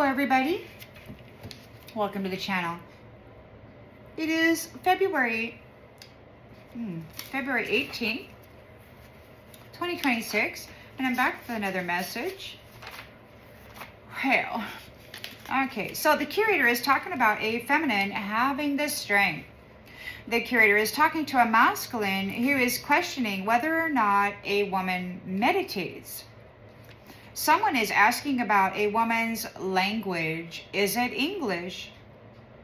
everybody. Welcome to the channel. It is February 18th, 2026, and I'm back with another message. Well, okay, so the Curator is talking about a feminine having the strength. The Curator is talking to a masculine who is questioning whether or not a woman meditates. Someone is asking about a woman's language. Is it English?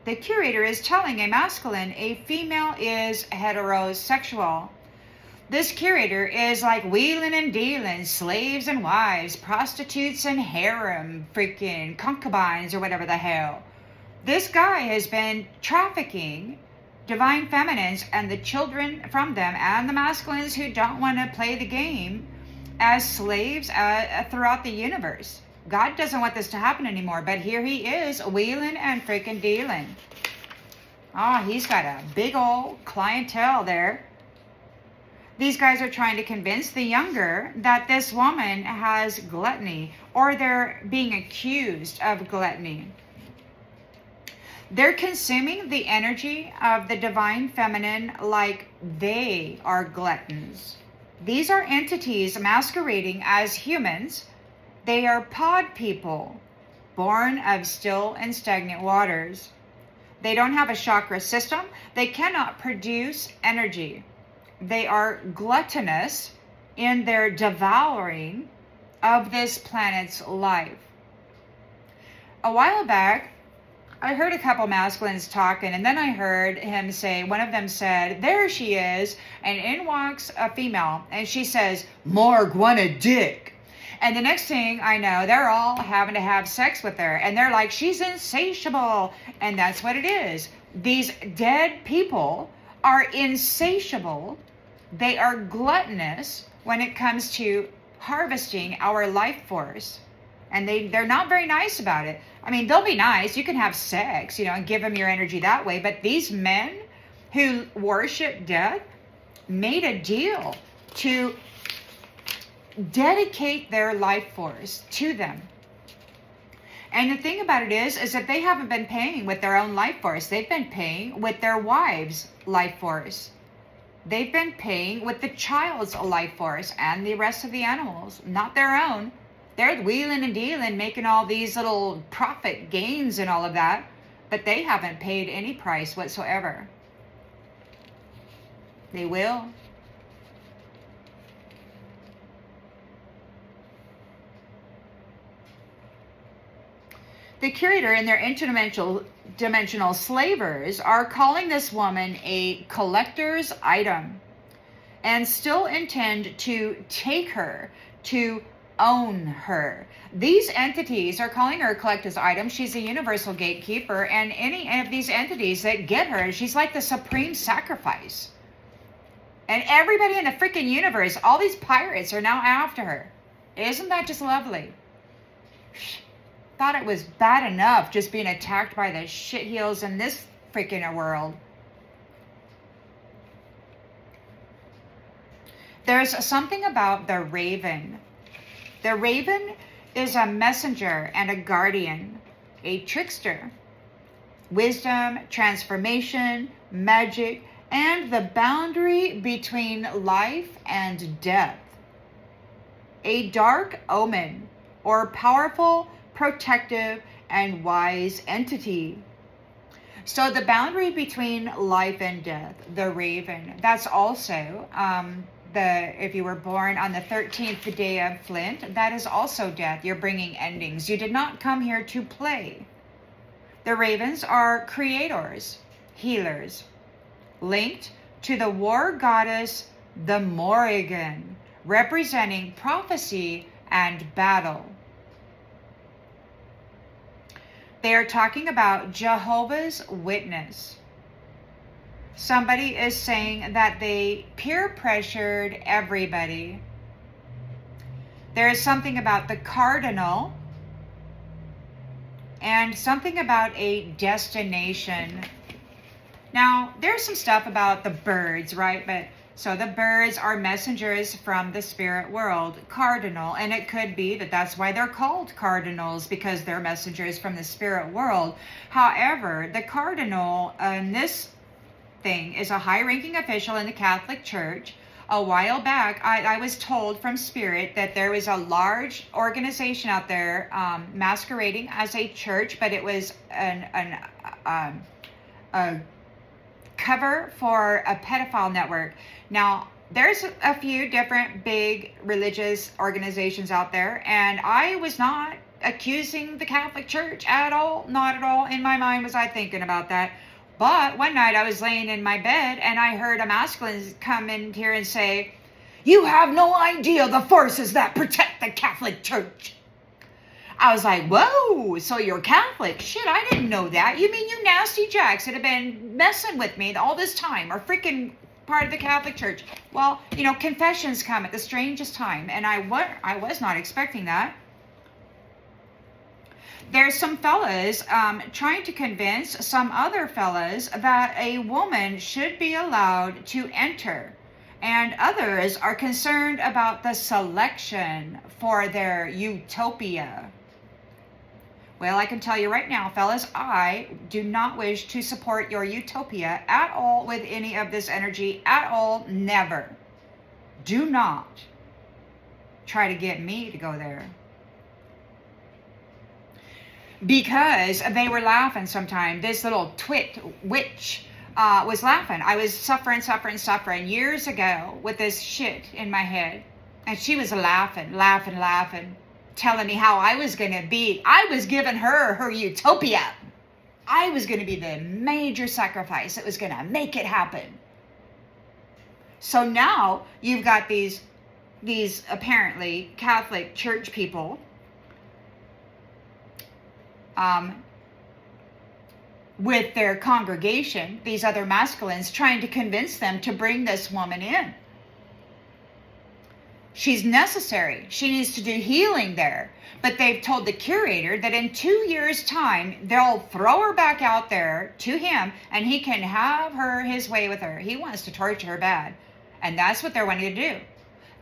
The Curator is telling a masculine a female is heterosexual. This Curator is like wheeling and dealing, slaves and wives, prostitutes and harem, freaking concubines or whatever the hell. This guy has been trafficking divine feminines and the children from them and the masculines who don't want to play the game as slaves throughout the universe. God doesn't want this to happen anymore, but here he is wheeling and freaking dealing. Oh, he's got a big old clientele there. These guys are trying to convince the younger that this woman has gluttony, or they're being accused of gluttony. They're consuming the energy of the divine feminine like they are gluttons. These are entities masquerading as humans. They are pod people, born of still and stagnant waters. They don't have a chakra system. They cannot produce energy. They are gluttonous in their devouring of this planet's life. A while back, I heard a couple masculines talking, and then I heard him say, one of them said, there she is, and in walks a female, and she says, Morg want a dick. And the next thing I know, they're all having to have sex with her, and they're like, she's insatiable, and that's what it is. These dead people are insatiable. They are gluttonous when it comes to harvesting our life force. And they're not very nice about it. I mean, they'll be nice. You can have sex, and give them your energy that way. But these men who worship death made a deal to dedicate their life force to them. And the thing about it is that they haven't been paying with their own life force. They've been paying with their wives' life force. They've been paying with the child's life force and the rest of the animals, not their own. They're wheeling and dealing, making all these little profit gains and all of that, but they haven't paid any price whatsoever. They will. The Curator and their interdimensional slavers are calling this woman a collector's item and still intend to take her, to own her. These entities are calling her a collector's item. She's a Universal Gatekeeper, and any of these entities that get her, she's like the supreme sacrifice. And everybody in the freaking universe, all these pirates are now after her. Isn't that just lovely? Thought it was bad enough just being attacked by the shitheels in this freaking world. There's something about the raven. The raven is a messenger and a guardian, a trickster. Wisdom, transformation, magic, and the boundary between life and death. A dark omen, or powerful, protective, and wise entity. So the boundary between life and death, the raven, that's also if you were born on the 13th day of Flint, that is also death. You're bringing endings. You did not come here to play. The ravens are creators, healers, linked to the war goddess, the Morrigan, representing prophecy and battle. They are talking about Jehovah's Witness. Somebody is saying that they peer pressured everybody. There is something about the cardinal and something about a destination. Now, there's some stuff about the birds, right? But So the birds are messengers from the spirit world, cardinal, and it could be that that's why they're called cardinals, because they're messengers from the spirit world. However, the cardinal in this thing is a high-ranking official in the Catholic Church. A while back, I was told from spirit that there was a large organization out there masquerading as a church, but it was a cover for a pedophile network. Now, there's a few different big religious organizations out there, and I was not accusing the Catholic Church at all. Not at all. In my mind was I thinking about that. But one night I was laying in my bed and I heard a masculine come in here and say, "You have no idea the forces that protect the Catholic Church." I was like, whoa, so you're Catholic? Shit, I didn't know that. You mean you nasty jacks that have been messing with me all this time are freaking part of the Catholic Church? Well, you know, confessions come at the strangest time, and I was not expecting that. There's some fellas trying to convince some other fellas that a woman should be allowed to enter. And others are concerned about the selection for their utopia. Well, I can tell you right now, fellas, I do not wish to support your utopia at all with any of this energy at all. Never. Do not try to get me to go there. Because they were laughing sometime. This little witch was laughing. I was suffering years ago with this shit in my head. And she was laughing, telling me how I was going to be. I was giving her utopia. I was going to be the major sacrifice that was going to make it happen. So now you've got these apparently Catholic Church people with their congregation, these other masculines, trying to convince them to bring this woman in. She's necessary. She needs to do healing there. But they've told the curator that in 2 years' time, they'll throw her back out there to him and he can have his way with her. He wants to torture her bad. And that's what they're wanting to do.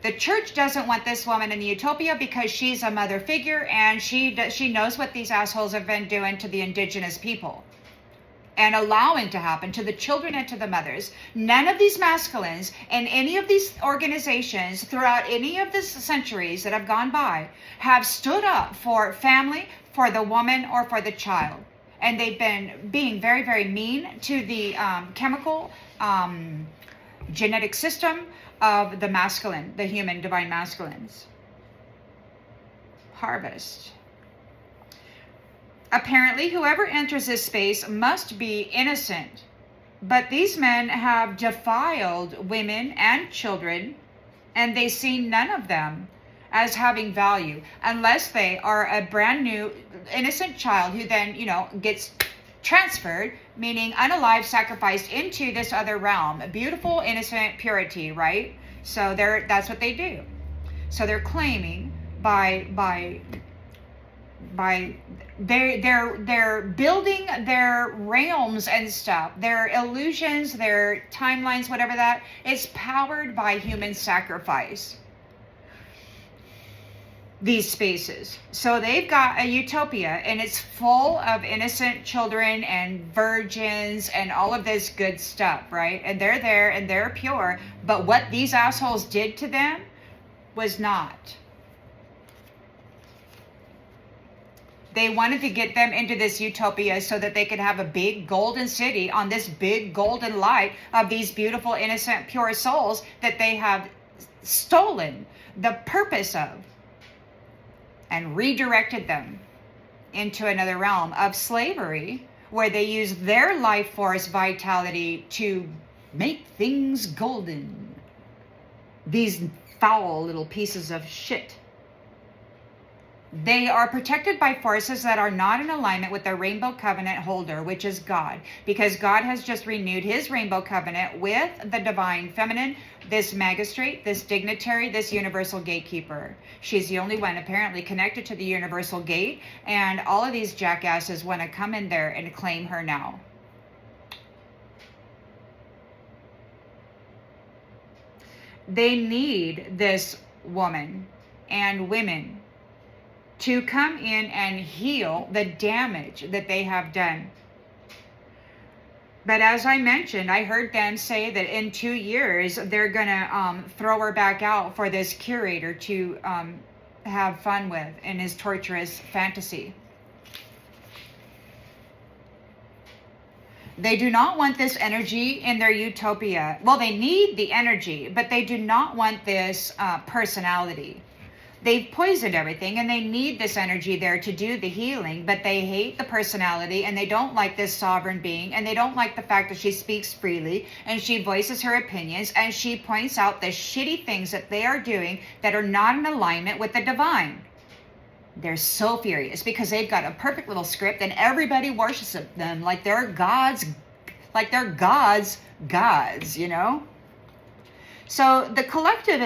The church doesn't want this woman in the utopia because she's a mother figure and she knows what these assholes have been doing to the indigenous people and allowing to happen to the children and to the mothers. None of these masculines in any of these organizations throughout any of the centuries that have gone by have stood up for family, for the woman, or for the child. And they've been being very, very mean to the chemical genetic system of the masculine, the human divine masculines. Harvest. Apparently, whoever enters this space must be innocent. But these men have defiled women and children, and they see none of them as having value unless they are a brand new innocent child who then, gets transferred, meaning unalive, sacrificed into this other realm. Beautiful, innocent purity, right? So that's what they do. So they're claiming by they're building their realms and stuff, their illusions, their timelines, whatever that is powered by human sacrifice. These spaces. So they've got a utopia and it's full of innocent children and virgins and all of this good stuff, right? And they're there and they're pure. But what these assholes did to them was not. They wanted to get them into this utopia so that they could have a big golden city on this big golden light of these beautiful, innocent, pure souls that they have stolen the purpose of and redirected them into another realm of slavery where they use their life force vitality to make things golden. These foul little pieces of shit. They are protected by forces that are not in alignment with the rainbow covenant holder, which is God, because God has just renewed his rainbow covenant with the divine feminine, this magistrate, this dignitary, this universal gatekeeper. She's the only one apparently connected to the universal gate, and all of these jackasses want to come in there and claim her now. They need this woman and women to come in and heal the damage that they have done. But as I mentioned, I heard them say that in 2 years, they're going to throw her back out for this curator to have fun with in his torturous fantasy. They do not want this energy in their utopia. Well, they need the energy, but they do not want this personality. They've poisoned everything, and they need this energy there to do the healing, but they hate the personality, and they don't like this sovereign being, and they don't like the fact that she speaks freely, and she voices her opinions, and she points out the shitty things that they are doing that are not in alignment with the divine. They're so furious because they've got a perfect little script, and everybody worships them like they're gods, you know? So the collective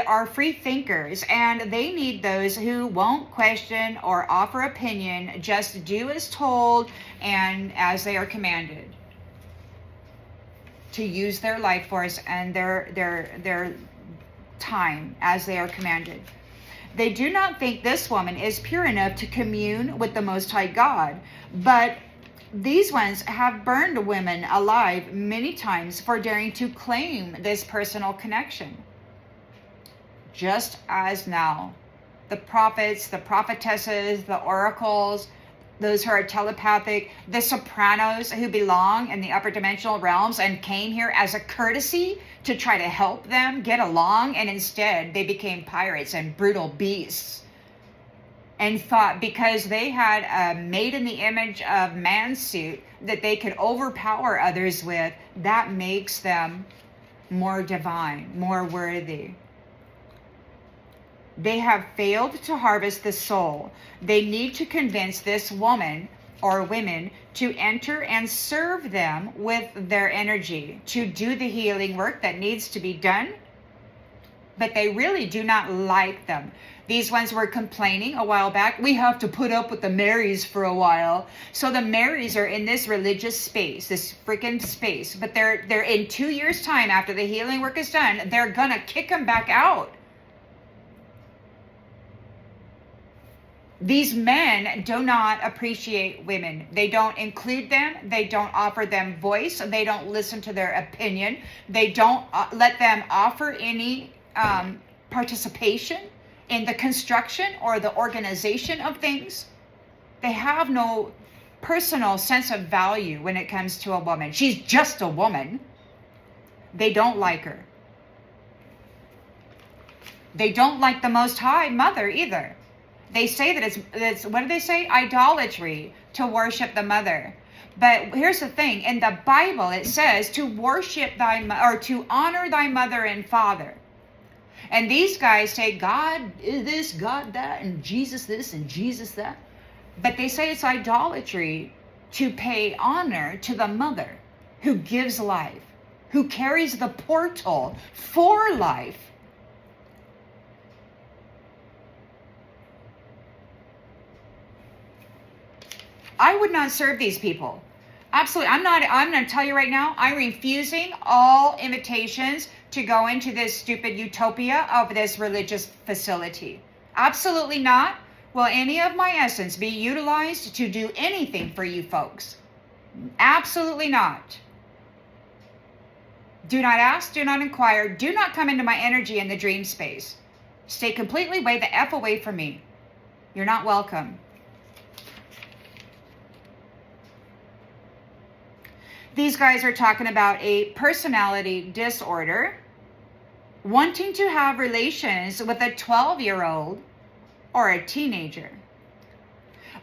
are free thinkers, and they need those who won't question or offer opinion, just do as told and as they are commanded, to use their life force and their time as they are commanded. They do not think this woman is pure enough to commune with the Most High God, but these ones have burned women alive many times for daring to claim this personal connection. Just as now, the prophets, the prophetesses, the oracles, those who are telepathic, the sopranos who belong in the upper dimensional realms and came here as a courtesy to try to help them get along, and instead they became pirates and brutal beasts. And thought because they had a made in the image of man suit that they could overpower others with, that makes them more divine, more worthy. They have failed to harvest the soul. They need to convince this woman or women to enter and serve them with their energy, to do the healing work that needs to be done. But they really do not like them. These ones were complaining a while back, we have to put up with the Marys for a while. So the Marys are in this religious space, this freaking space. But they're in 2 years' time, after the healing work is done, they're gonna kick them back out. These men do not appreciate women. They don't include them. They don't offer them voice. They don't listen to their opinion. They don't let them offer any participation in the construction or the organization of things. They have no personal sense of value when it comes to a woman. She's just a woman. They don't like her. They don't like the Most High Mother either. They say that it's what do they say? Idolatry to worship the mother. But here's the thing. In the Bible, it says to worship or to honor thy mother and father. And these guys say God is this, God that, and Jesus this, and Jesus that. But they say it's idolatry to pay honor to the mother who gives life, who carries the portal for life. I would not serve these people. Absolutely. I'm going to tell you right now, I'm refusing all invitations to go into this stupid utopia of this religious facility. Absolutely not. Will any of my essence be utilized to do anything for you folks? Absolutely not. Do not ask, do not inquire, do not come into my energy in the dream space. Stay completely way the F away from me. You're not welcome. These guys are talking about a personality disorder, wanting to have relations with a 12-year-old or a teenager.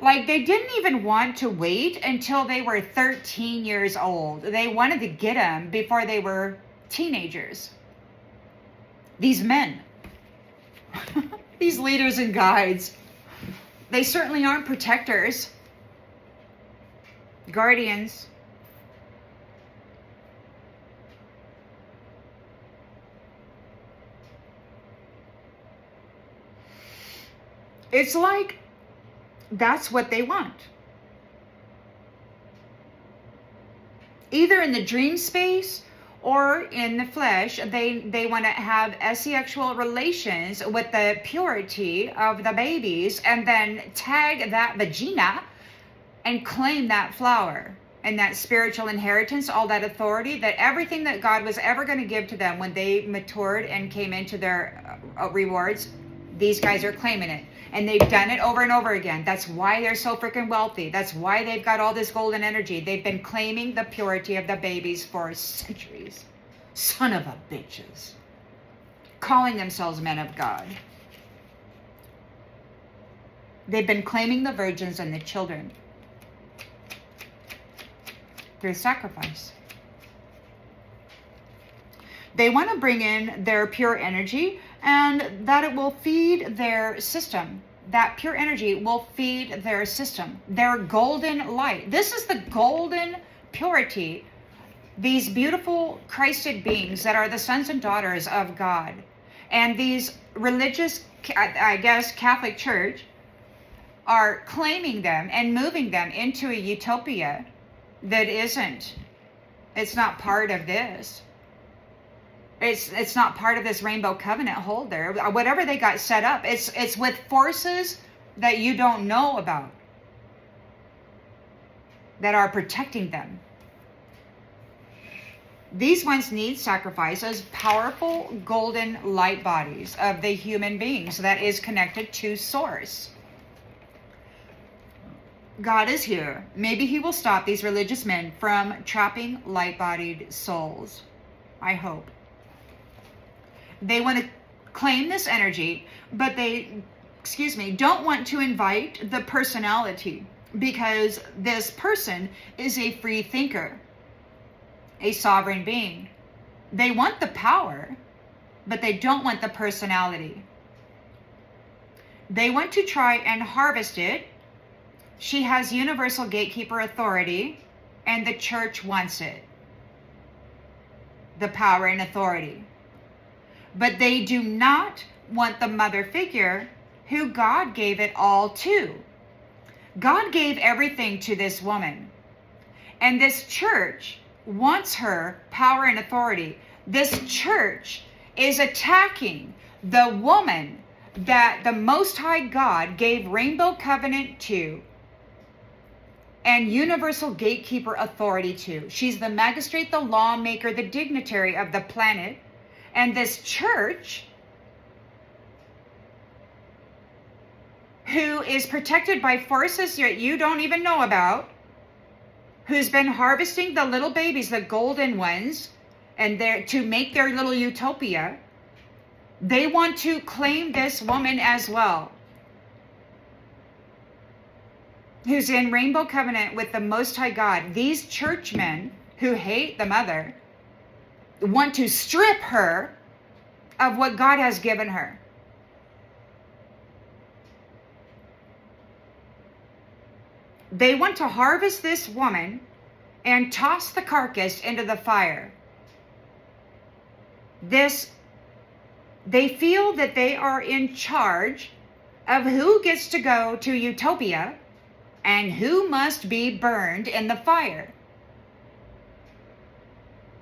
Like, they didn't even want to wait until they were 13 years old. They wanted to get them before they were teenagers. These men, these leaders and guides, they certainly aren't protectors, guardians. It's like that's what they want. Either in the dream space or in the flesh, they want to have asexual relations with the purity of the babies and then tag that vagina and claim that flower and that spiritual inheritance, all that authority, that everything that God was ever going to give to them when they matured and came into their rewards, these guys are claiming it. And they've done it over and over again. That's why they're so freaking wealthy. That's why they've got all this golden energy. They've been claiming the purity of the babies for centuries. Son of a bitches. Calling themselves men of God. They've been claiming the virgins and the children through sacrifice. They want to bring in their pure energy, and that it will feed their system. That pure energy will feed their system, their golden light. This is the golden purity. These beautiful Christed beings that are the sons and daughters of God. And these religious, I guess, Catholic Church are claiming them and moving them into a utopia that isn't. It's not part of this. It's not part of this rainbow covenant holder. Whatever they got set up, it's with forces that you don't know about that are protecting them. These ones need sacrifice as powerful golden light bodies of the human beings that is connected to source. God is here. Maybe he will stop these religious men from trapping light-bodied souls. I hope. They want to claim this energy, but they, don't want to invite the personality, because this person is a free thinker, a sovereign being. They want the power, but they don't want the personality. They want to try and harvest it. She has Universal Gatekeeper authority, and the church wants it. The power and authority. But they do not want the mother figure who God gave it all to. God gave everything to this woman. And this church wants her power and authority. This church is attacking the woman that the Most High God gave Rainbow Covenant to and Universal Gatekeeper authority to. She's the magistrate, the lawmaker, the dignitary of the planet. And this church, who is protected by forces that you don't even know about, who's been harvesting the little babies, the golden ones, and they're to make their little utopia, they want to claim this woman as well, who's in Rainbow Covenant with the Most High God. These churchmen who hate the mother want to strip her of what God has given her. They want to harvest this woman and toss the carcass into the fire. They feel that they are in charge of who gets to go to Utopia and who must be burned in the fire.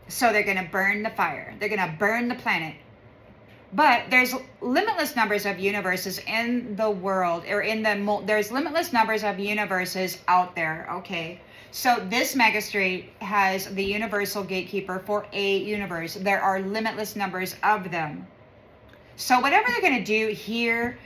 So they're going to burn the fire. They're going to burn the planet. But there's limitless numbers of universes in the world, or there's limitless numbers of universes out there, okay? So this magistrate has the Universal Gatekeeper for a universe. There are limitless numbers of them. So whatever they're going to do here,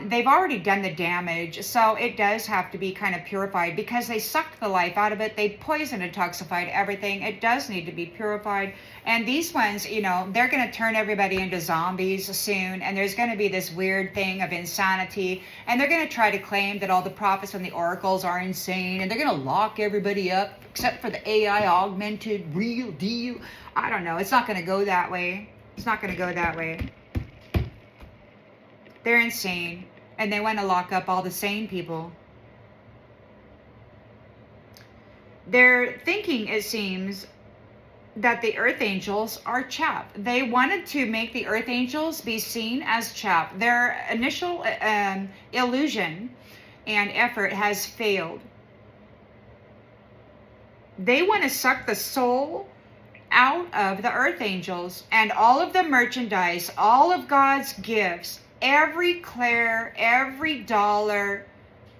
they've already done the damage, so it does have to be kind of purified, because they sucked the life out of it. They poisoned and toxified everything. It does need to be purified. And these ones, they're going to turn everybody into zombies soon, and there's going to be this weird thing of insanity, and they're going to try to claim that all the prophets and the oracles are insane, and they're going to lock everybody up except for the AI augmented real deal. I don't know. It's not going to go that way. It's not going to go that way. They're insane, and they want to lock up all the sane people. They're thinking, it seems, that the earth angels are chaff. They wanted to make the earth angels be seen as chaff. Their initial illusion and effort has failed. They want to suck the soul out of the earth angels and all of the merchandise, all of God's gifts, every clair, every dollar,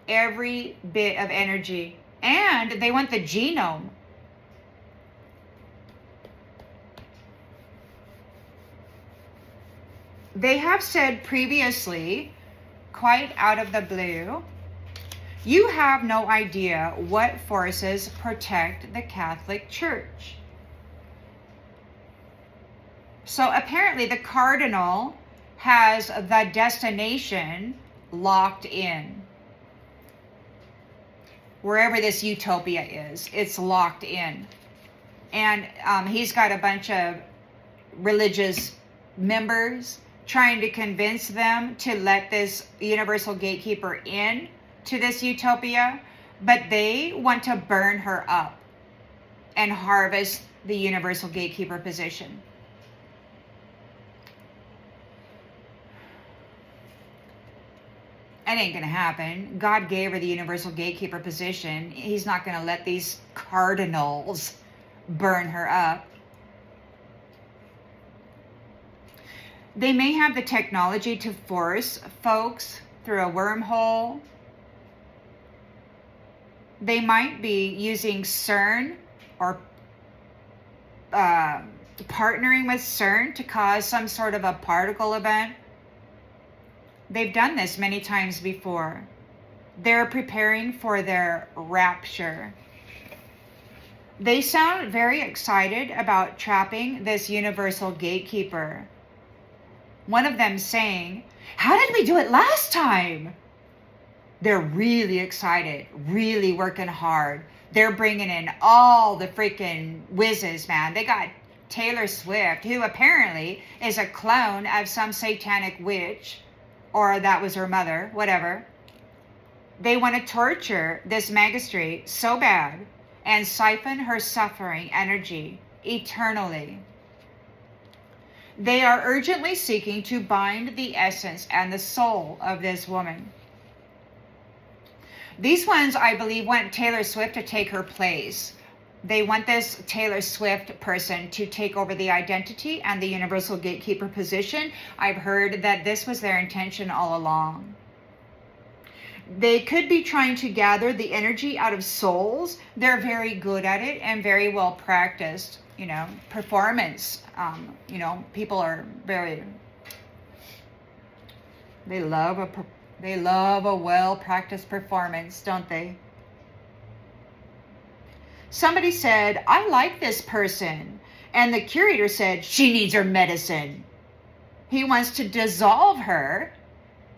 every bit of energy. And they want the genome. They have said previously, quite out of the blue, you have no idea what forces protect the Catholic Church. So apparently the cardinal has the destination locked in. Wherever this Utopia is, it's locked in. And he's got a bunch of religious members trying to convince them to let this Universal Gatekeeper in to this Utopia, but they want to burn her up and harvest the Universal Gatekeeper position. It ain't gonna happen. God gave her the Universal Gatekeeper position. He's not gonna let these cardinals burn her up. They may have the technology to force folks through a wormhole. They might be using CERN or partnering with CERN to cause some sort of a particle event. They've done this many times before. They're preparing for their rapture. They sound very excited about trapping this Universal Gatekeeper. One of them saying, "How did we do it last time?" They're really excited, really working hard. They're bringing in all the freaking whizzes, man. They got Taylor Swift, who apparently is a clone of some satanic witch, or that was her mother, whatever. They want to torture this magistrate so bad and siphon her suffering energy eternally. They are urgently seeking to bind the essence and the soul of this woman. These ones, I believe, want Taylor Swift to take her place. They want this Taylor Swift person to take over the identity and the Universal Gatekeeper position. I've heard that this was their intention all along. They could be trying to gather the energy out of souls. They're very good at it and very well practiced. Performance. People are very. They love a well-practiced performance, don't they? Somebody said, "I like this person." And the curator said, "She needs her medicine." He wants to dissolve her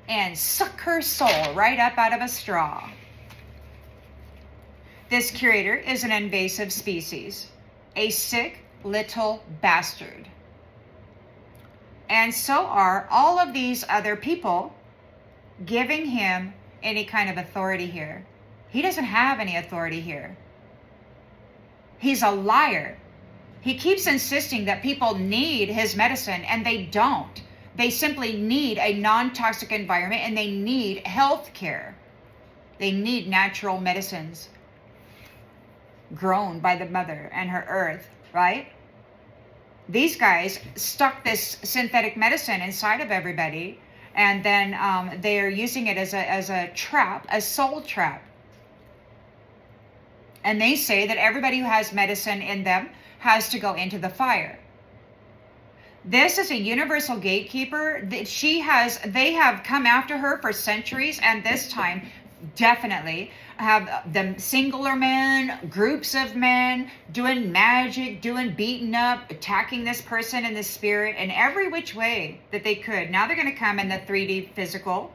and suck her soul right up out of a straw. This curator is an invasive species, a sick little bastard. And so are all of these other people giving him any kind of authority here. He doesn't have any authority here. He's a liar. He keeps insisting that people need his medicine, and they don't. They simply need a non-toxic environment, and they need health care. They need natural medicines grown by the mother and her earth, right? These guys stuck this synthetic medicine inside of everybody, and then they're using it as a trap, a soul trap. And they say that everybody who has medicine in them has to go into the fire. This is a Universal Gatekeeper. They have come after her for centuries, and this time definitely have the singular men, groups of men doing magic, beating up, attacking this person in the spirit in every which way that they could. Now they're going to come in the 3D physical,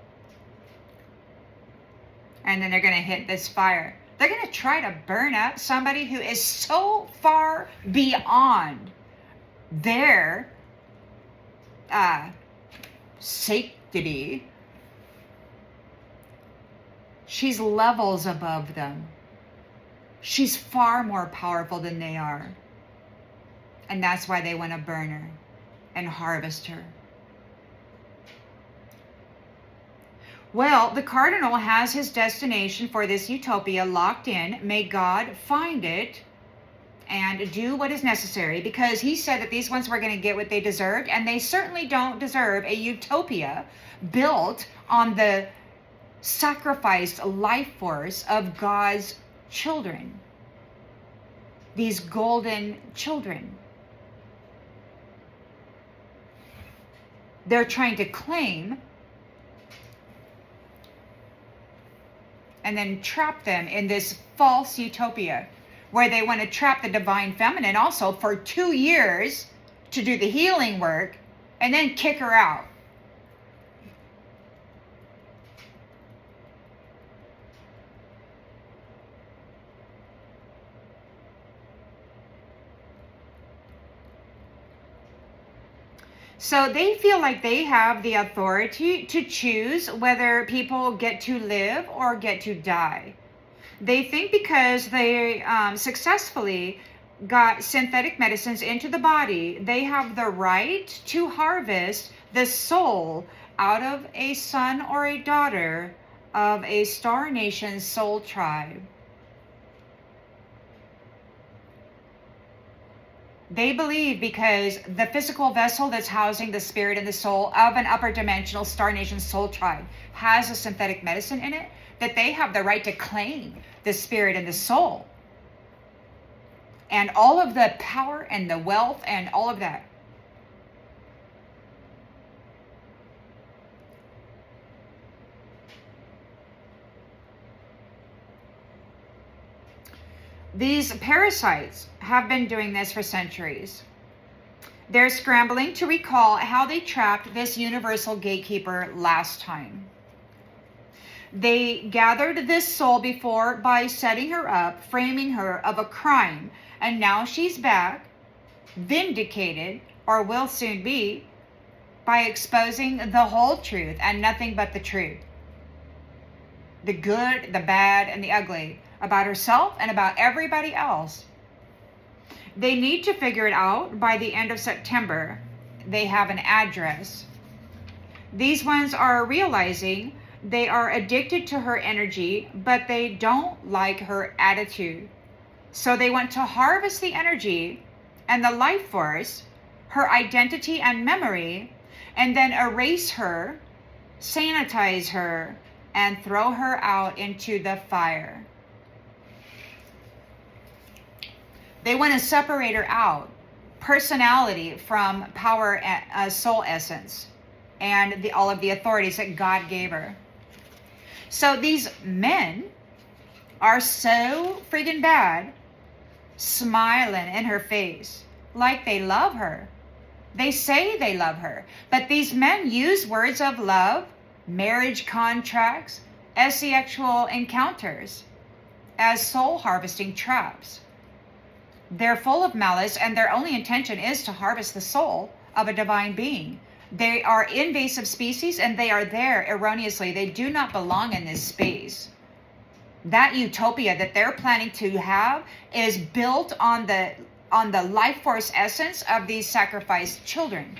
and then they're going to hit this fire. They're going to try to burn up somebody who is so far beyond their sanctity. She's levels above them. She's far more powerful than they are. And that's why they want to burn her and harvest her. Well, the cardinal has his destination for this Utopia locked in. May God find it and do what is necessary, because he said that these ones were going to get what they deserved, and they certainly don't deserve a utopia built on the sacrificed life force of God's children, these golden children. They're trying to claim and then trap them in this false utopia, where they want to trap the divine feminine also for 2 years to do the healing work and then kick her out. So they feel like they have the authority to choose whether people get to live or get to die. They think because they successfully got synthetic medicines into the body, they have the right to harvest the soul out of a son or a daughter of a Star Nation soul tribe. They believe because the physical vessel that's housing the spirit and the soul of an upper dimensional Star Nation soul tribe has a synthetic medicine in it, that they have the right to claim the spirit and the soul and all of the power and the wealth and all of that. These parasites have been doing this for centuries. They're scrambling to recall how they trapped this Universal Gatekeeper last time. They gathered this soul before by setting her up, framing her of a crime, and now she's back, vindicated, or will soon be, by exposing the whole truth and nothing but the truth. The good, the bad, and the ugly, about herself and about everybody else. They need to figure it out by the end of September. They have an address. These ones are realizing they are addicted to her energy, but they don't like her attitude. So they want to harvest the energy and the life force, her identity and memory, and then erase her, sanitize her, and throw her out into the fire. They want to separate her out, personality from power, soul essence, and all of the authorities that God gave her. So these men are so friggin' bad, smiling in her face like they love her. They say they love her, but these men use words of love, marriage contracts, asexual encounters as soul harvesting traps. They're full of malice, and their only intention is to harvest the soul of a divine being. They are invasive species, and they are there erroneously. They do not belong in this space. That utopia that they're planning to have is built on the life force essence of these sacrificed children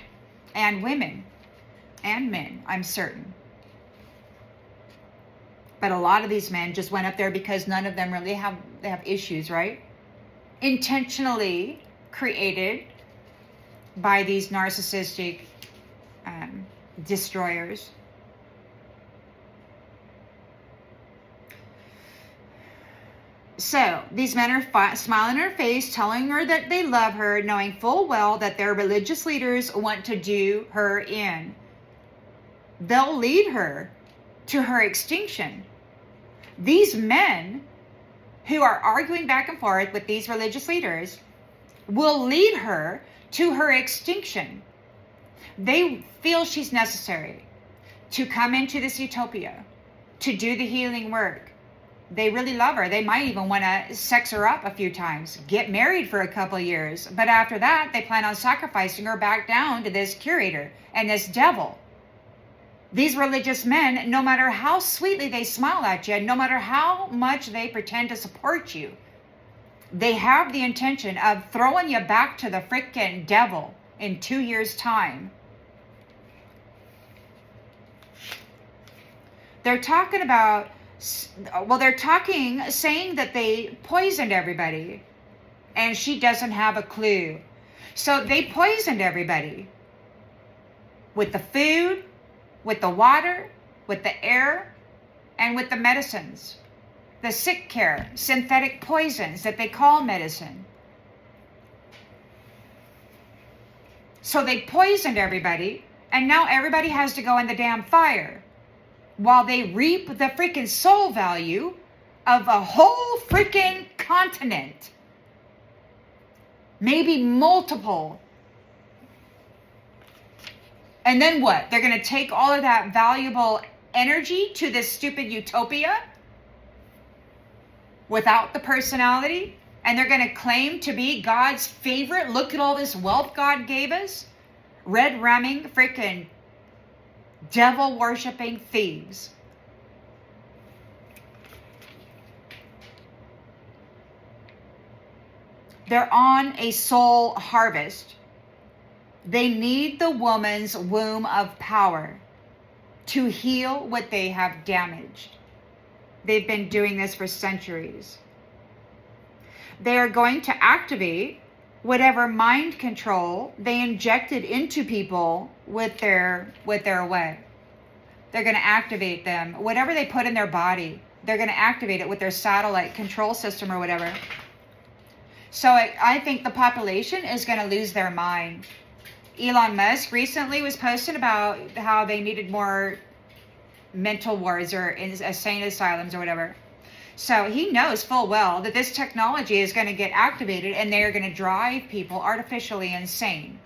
and women and men, I'm certain. But a lot of these men just went up there because none of them really have issues, right? Intentionally created by these narcissistic destroyers. So these men are smiling in her face, telling her that they love her, knowing full well that their religious leaders want to do her in. They'll lead her to her extinction. These men who are arguing back and forth with these religious leaders will lead her to her extinction. They feel she's necessary to come into this utopia, to do the healing work. They really love her. They might even want to sex her up a few times, get married for a couple of years. But after that, they plan on sacrificing her back down to this curator and this devil. These religious men, no matter how sweetly they smile at you, no matter how much they pretend to support you, they have the intention of throwing you back to the frickin' devil in 2 years' time. They're talking about, saying that they poisoned everybody. and she doesn't have a clue. So they poisoned everybody with the food, with the water, with the air, and with the medicines. The sick care, synthetic poisons that they call medicine. So they poisoned everybody, and now everybody has to go in the damn fire while they reap the freaking soul value of a whole freaking continent. Maybe multiple. And then what? They're going to take all of that valuable energy to this stupid utopia without the personality, and they're going to claim to be God's favorite. Look at all this wealth God gave us. Red ramming freaking devil worshipping thieves. They're on a soul harvest. They need the woman's womb of power to heal what they have damaged. They've been doing this for centuries. They are going to activate whatever mind control they injected into people with their way. They're going to activate them. Whatever they put in their body, they're going to activate it with their satellite control system or whatever. So I think the population is going to lose their mind. Elon Musk recently was posting about how they needed more mental wards or insane asylums or whatever. So he knows full well that this technology is going to get activated and they are going to drive people artificially insane.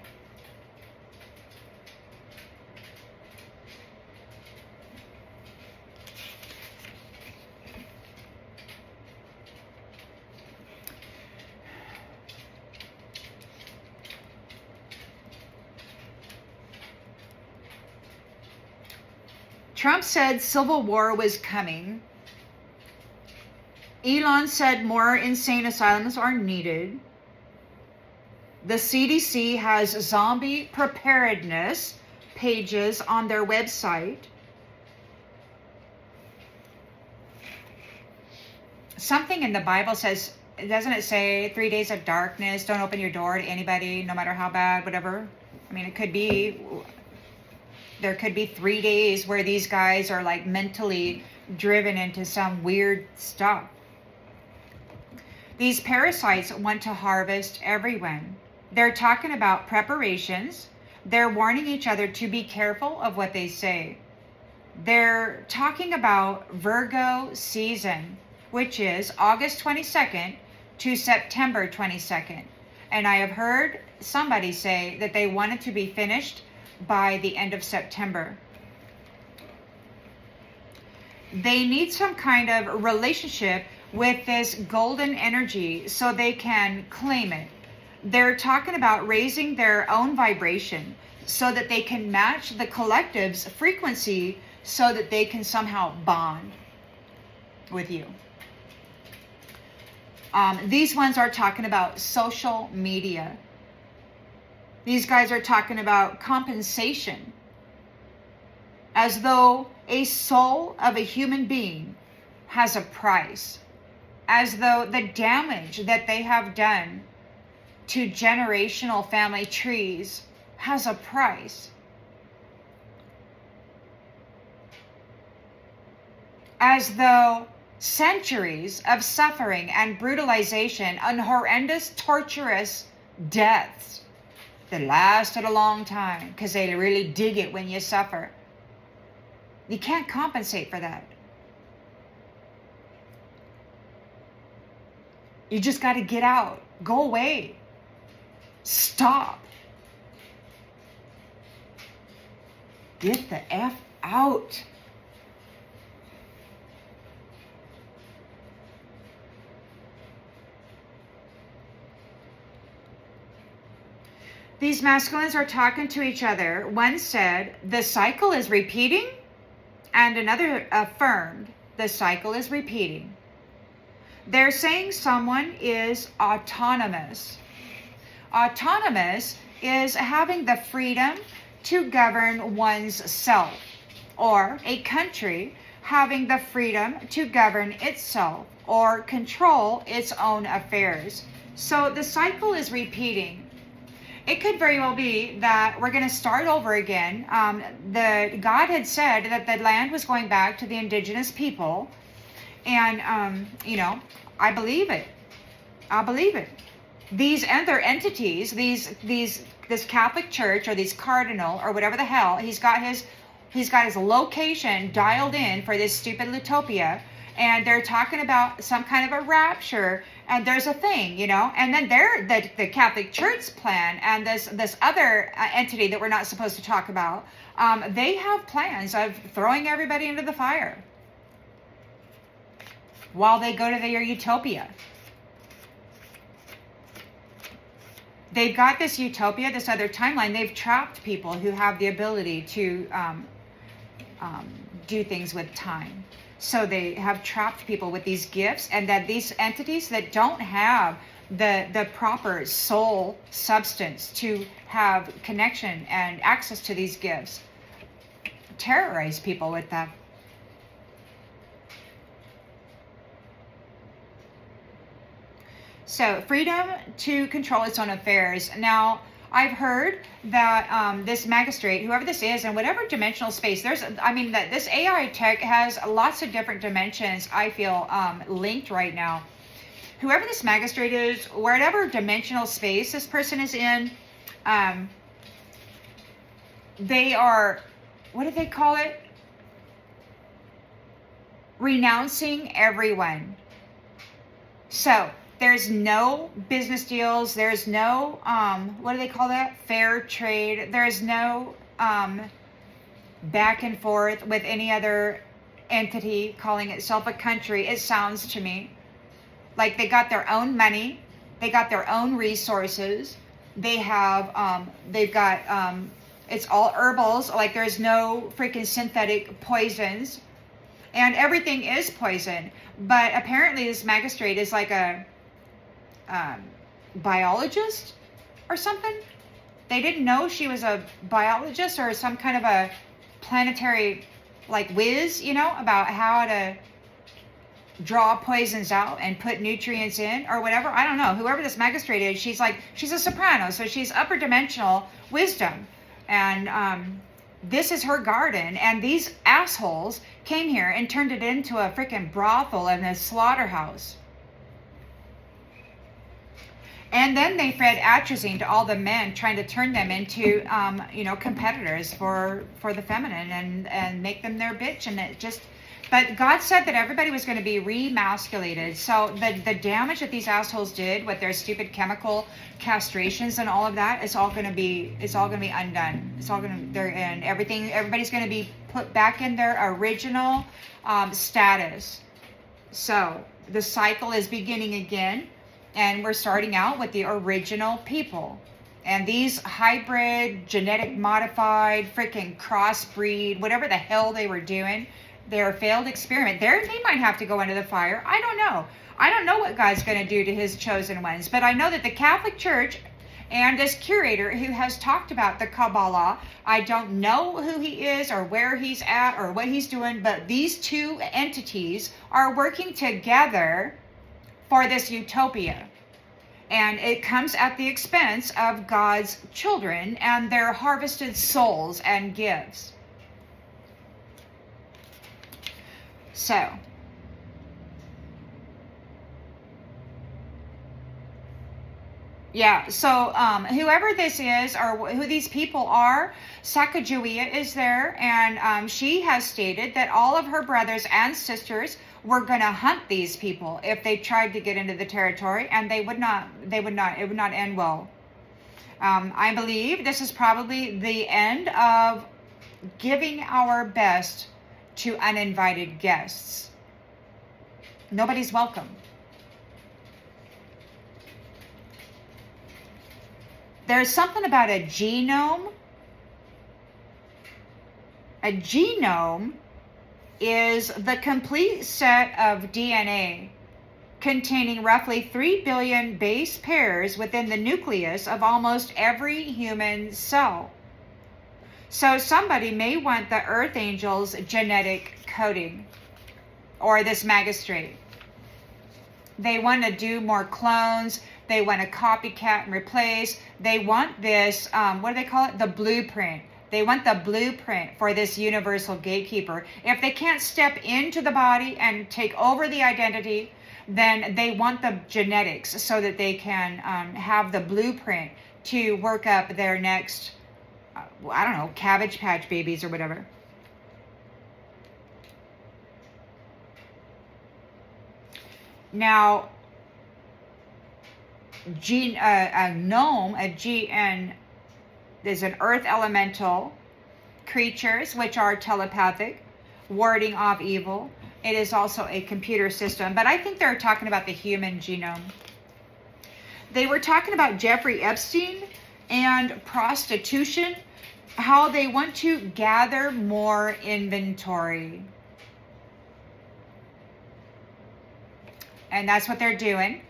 Trump said civil war was coming. Elon said more insane asylums are needed. The CDC has zombie preparedness pages on their website. Something in the Bible says, doesn't it say 3 days of darkness, don't open your door to anybody, no matter how bad, whatever? I mean, it could be... There could be 3 days where these guys are like mentally driven into some weird stuff. These parasites want to harvest everyone. They're talking about preparations. They're warning each other to be careful of what they say. They're talking about Virgo season, which is August 22nd to September 22nd. And I have heard somebody say that they want it to be finished by the end of September. They need some kind of relationship with this golden energy so they can claim it. They're talking about raising their own vibration so that they can match the collective's frequency so that they can somehow bond with you. These ones are talking about social media. These guys are talking about compensation, as though a soul of a human being has a price, as though the damage that they have done to generational family trees has a price. As though centuries of suffering and brutalization and horrendous, torturous deaths that lasted a long time, because they really dig it when you suffer. You can't compensate for that. You just got to get out. Go away. Stop. Get the F out. These masculines are talking to each other. One said, the cycle is repeating, and another affirmed, the cycle is repeating. They're saying someone is autonomous. Autonomous is having the freedom to govern one's self, or a country having the freedom to govern itself or control its own affairs. So the cycle is repeating. It could very well be that we're going to start over again. God had said that the land was going back to the indigenous people. And, I believe it. I believe it. These other entities, this Catholic Church or these cardinal or whatever the hell, he's got his location dialed in for this stupid Utopia, and they're talking about some kind of a rapture, and there's a thing, and then the Catholic Church plan and this other entity that we're not supposed to talk about, they have plans of throwing everybody into the fire while they go to their Utopia. They've got this Utopia, this other timeline. They've trapped people who have the ability to do things with time. So they have trapped people with these gifts, and that these entities that don't have the proper soul substance to have connection and access to these gifts terrorize people with that. So freedom to control its own affairs. Now, I've heard that this magistrate, whoever this is, in whatever dimensional space, that this AI tech has lots of different dimensions, I feel, linked right now. Whoever this magistrate is, whatever dimensional space this person is in, they are, what do they call it? Renouncing everyone. So, there's no business deals. There's no, what do they call that? Fair trade. There's no back and forth with any other entity calling itself a country. It sounds to me like they got their own money. They got their own resources. They have, they've got, it's all herbals. Like there's no freaking synthetic poisons. And everything is poison. But apparently this magistrate is like a biologist or something. They didn't know she was a biologist or some kind of a planetary like whiz, about how to draw poisons out and put nutrients in or whatever. I don't know. Whoever this magistrate is, she's a soprano, so she's upper dimensional wisdom. And this is her garden, and these assholes came here and turned it into a freaking brothel and a slaughterhouse. And then they fed atrazine to all the men, trying to turn them into, competitors for the feminine and make them their bitch. And it just, but God said that everybody was going to be remasculated. So the damage that these assholes did with their stupid chemical castrations and all of that, it's all going to be undone. It's all going to, and everybody's going to be put back in their original status. So the cycle is beginning again. And we're starting out with the original people. And these hybrid, genetic modified, freaking crossbreed, whatever the hell they were doing, their failed experiment. They might have to go into the fire. I don't know. I don't know what God's going to do to his chosen ones. But I know that the Catholic Church and this curator who has talked about the Kabbalah, I don't know who he is or where he's at or what he's doing, but these two entities are working together for this Utopia. And it comes at the expense of God's children and their harvested souls and gifts. So, yeah, so whoever this is or who these people are, Sacagawea is there, and she has stated that all of her brothers and sisters were going to hunt these people if they tried to get into the territory, and it would not end well. I believe this is probably the end of giving our best to uninvited guests. Nobody's welcome. There's something about a genome. A genome is the complete set of DNA containing roughly 3 billion base pairs within the nucleus of almost every human cell. So somebody may want the earth angel's genetic coding, or this magistrate. They want to do more clones. They want to copycat and replace. They want this, what do they call it? The blueprint. They want the blueprint for this universal gatekeeper. If they can't step into the body and take over the identity, then they want the genetics so that they can have the blueprint to work up their next, I don't know, Cabbage Patch babies or whatever. Now, a gnome, there's an earth elemental creatures, which are telepathic, warding off evil. It is also a computer system, but I think they're talking about the human genome. They were talking about Jeffrey Epstein and prostitution, how they want to gather more inventory. And that's what they're doing.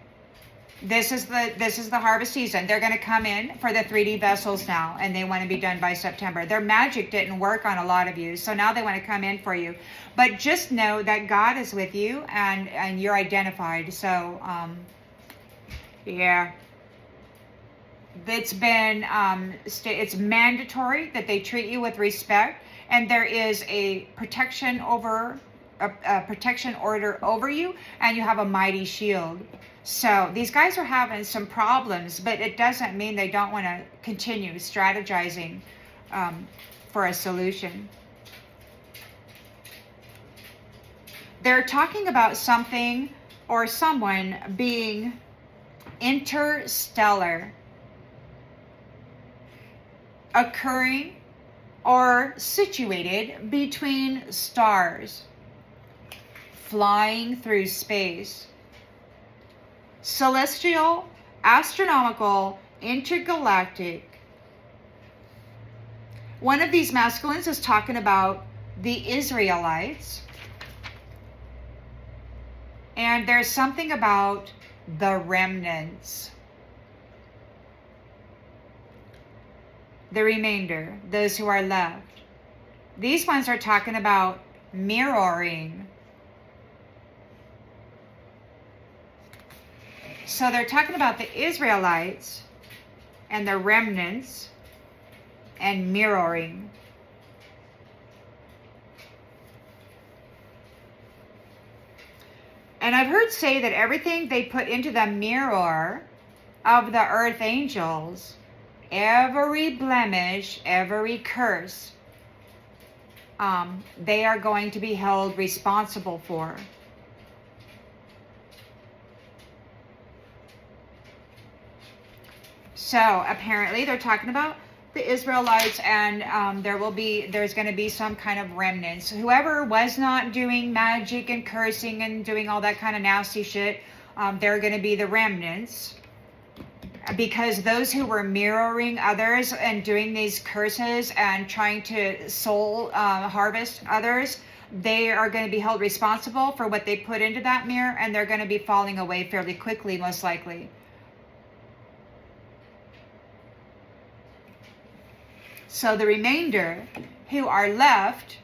This is the harvest season. They're going to come in for the 3D vessels now, and they want to be done by September. Their magic didn't work on a lot of you, so now they want to come in for you. But just know that God is with you, and you're identified. So, yeah. It's been, it's mandatory that they treat you with respect, and there is a protection over, a protection order over you, and you have a mighty shield. So these guys are having some problems, but it doesn't mean they don't want to continue strategizing for a solution. They're talking about something or someone being interstellar, occurring or situated between stars, flying through space. Celestial, astronomical, intergalactic. One of these masculines is talking about the Israelites. And there's something about the remnants. The remainder, those who are left. These ones are talking about mirroring. So they're talking about the Israelites and the remnants and mirroring. And I've heard say that everything they put into the mirror of the earth angels, every blemish, every curse, they are going to be held responsible for. So apparently they're talking about the Israelites, and there's going to be some kind of remnants. Whoever was not doing magic and cursing and doing all that kind of nasty shit, they're going to be the remnants. Because those who were mirroring others and doing these curses and trying to soul harvest others, they are going to be held responsible for what they put into that mirror, and they're going to be falling away fairly quickly, most likely. So the remainder who are left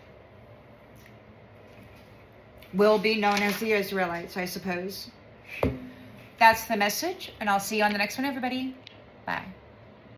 will be known as the Israelites, I suppose. That's the message, and I'll see you on the next one, everybody. Bye.